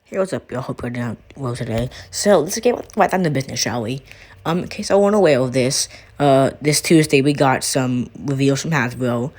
Hey, what's up, y'all? Hope you're doing well today. So let's get right down to business, shall we? In case I wasn't aware of this, this Tuesday we got some reveals from Hasbro.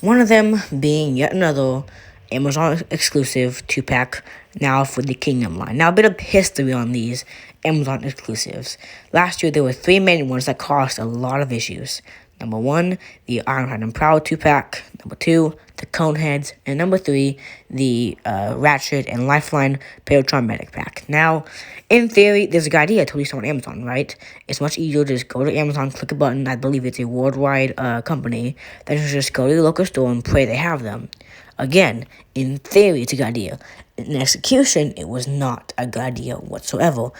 One of them being yet another Amazon exclusive 2-pack now for the Kingdom line. Now, a bit of history on these Amazon exclusives. Last year there were three main ones that caused a lot of issues. Number one, the Ironhide and Proud 2-pack. Number two, the Coneheads. And number three, the Ratchet and Lifeline Paratron Medic pack. Now, in theory, there's a good idea to release on Amazon, right? It's much easier to just go to Amazon, click a button. I believe it's a worldwide company. Then you just go to your local store and pray they have them. Again, in theory, it's a good idea. In execution, it was not a good idea whatsoever.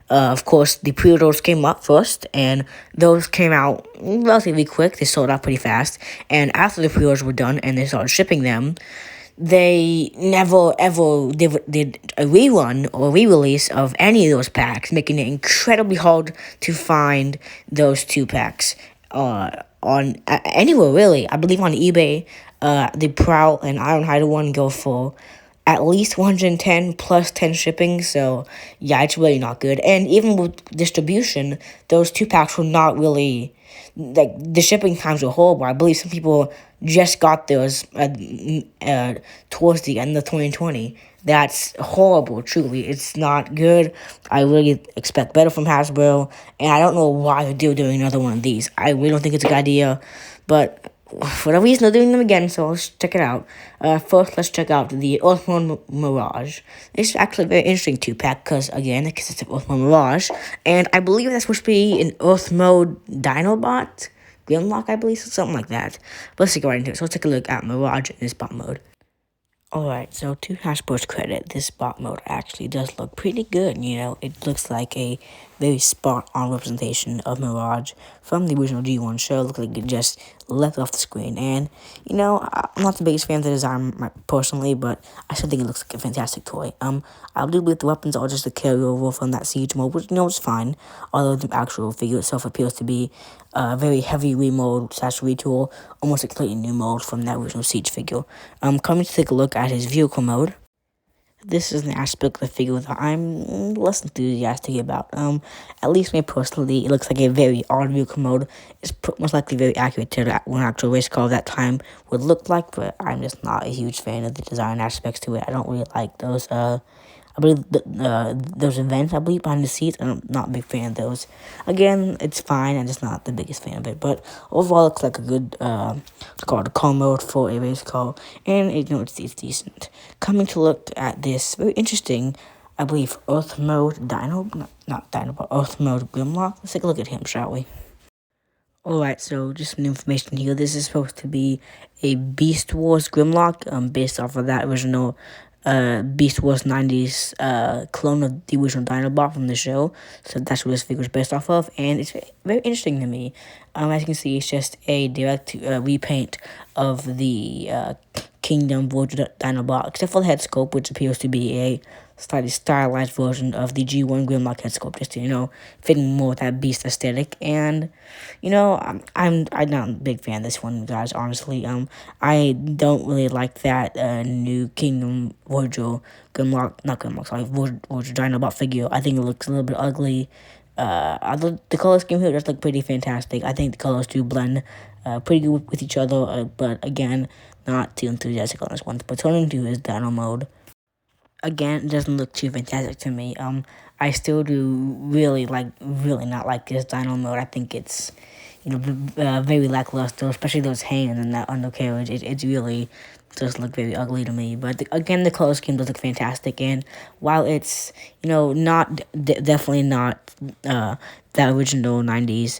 Of course, the pre-orders came up first, and those came out relatively quick. They sold out pretty fast. And after the pre-orders were done and they started shipping them, they never ever did a rerun or re-release of any of those packs, making it incredibly hard to find those 2-packs on anywhere really. I believe on eBay, the Prowl and Ironhide one go for at least 110 plus 10 shipping, so yeah, it's really not good. And even with distribution, those 2-packs were not really, like, the shipping times were horrible. I believe some people just got those towards the end of 2020. That's horrible, truly. It's not good. I really expect better from Hasbro, and I don't know why they're doing another one of these. I really don't think it's a good idea, but for whatever reason, they're doing them again, so let's check it out. First, let's check out the Earth Mode Mirage. It's actually a very interesting 2-pack, because, again, it consists of Earth Mode Mirage, and I believe that's supposed to be an Earth Mode Dinobot? Grimlock, I believe, something like that. But let's get right into it. So let's take a look at Mirage in this bot mode. Alright, so to Hasbro's credit, this bot mode actually does look pretty good, you know. It looks like a very spot-on representation of Mirage from the original G1 show. It looks like it just left off the screen. And, you know, I'm not the biggest fan of the design personally, but I still think it looks like a fantastic toy. I do believe the weapons are just a carryover from that Siege mode, which, you know, is fine. Although the actual figure itself appears to be a very heavy remode / retool, almost a completely new mode from that original Siege figure. Coming to take a look at his vehicle mode. This is an aspect of the figure that I'm less enthusiastic about. At least me personally, it looks like a very odd vehicle mode. It's most likely very accurate to what an actual race car of that time would look like, but I'm just not a huge fan of the design aspects to it. I don't really like those, I believe those events, I believe, behind the seats. I'm not a big fan of those. Again, it's fine. I'm just not the biggest fan of it. But overall, it looks like a good, it's called a car mode for a race car. And, you know, it's decent. Coming to look at this very interesting, I believe, Earth Mode Dino, not Dino, but Earth Mode Grimlock. Let's take a look at him, shall we? Alright, so just some information here. This is supposed to be a Beast Wars Grimlock, based off of that original Beast Wars 90s clone of the original Dinobot from the show. So that's what this figure is based off of, and it's very interesting to me. As you can see, it's just a direct repaint of the Kingdom Voyager Dinobot, except for the head sculpt, which appears to be a slightly stylized version of the G1 Grimlock head sculpt, just to, you know, fitting more with that beast aesthetic. And, you know, I'm not a big fan of this one, guys, honestly. I don't really like that new Kingdom Voyager Grimlock, not Grimlock, sorry, Voyager Dinobot figure. I think it looks a little bit ugly. The color scheme here does look pretty fantastic. I think the colors do blend pretty good with each other, but again, not too enthusiastic on this one. But turning to his Dino Mode, again, it doesn't look too fantastic to me. I still do really not like this Dino Mode. I think it's, you know, very lackluster, especially those hands and that undercarriage. It really does look very ugly to me. But again, the color scheme does look fantastic. And while it's, you know, definitely not that original 90s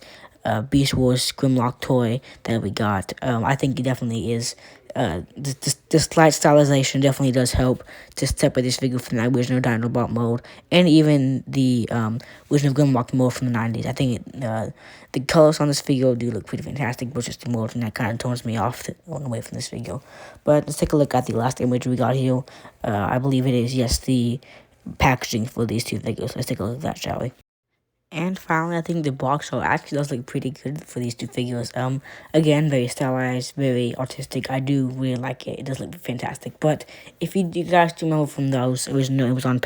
Beast Wars Grimlock toy that we got, I think it definitely is. The slight stylization definitely does help to separate this figure from that original Dinobot mode, and even the original Grimlock mode from the 90s. I think the colors on this figure do look pretty fantastic, but just the mode, and that kind of turns me off away from this figure. But let's take a look at the last image we got here. I believe it is, yes, the packaging for these two figures. Let's take a look at that, shall we? And finally, I think the box art actually does look pretty good for these two figures. Again, very stylized, very artistic. I do really like it. It does look fantastic. But if you guys do remember from those, it was on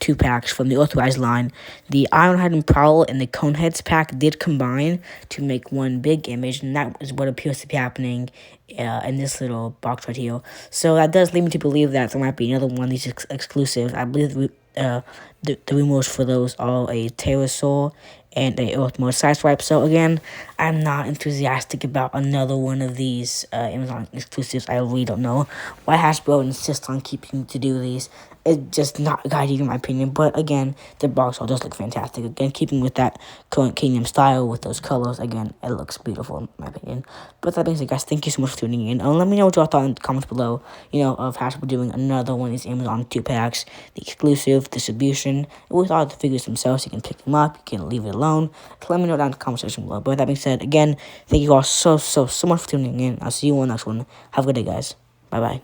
2 packs from the authorized line. The Ironhead and Prowl and the Coneheads pack did combine to make one big image, and that is what appears to be happening in this little box right here. So that does lead me to believe that there might be another one of these exclusives. I believe the rumors for those are a pterosaur and a Earth Mode Sideswipe. So again, I'm not enthusiastic about another one of these Amazon exclusives. I really don't know why Hasbro insists on keeping to do these. It's just not guiding in my opinion. But again, the box art does look fantastic. Again, keeping with that current Kingdom style with those colors. Again, it looks beautiful in my opinion. But that being said, guys, thank you so much for tuning in. Let me know what y'all thought in the comments below. Of Hasbro doing another one of these Amazon 2 packs, the exclusive distribution. With all the figures themselves, you can pick them up. You can leave it alone. Let me know down in the comment section below. But with that being said, again, thank you all so much for tuning in. I'll see you on the next one. Have a good day, guys. Bye bye.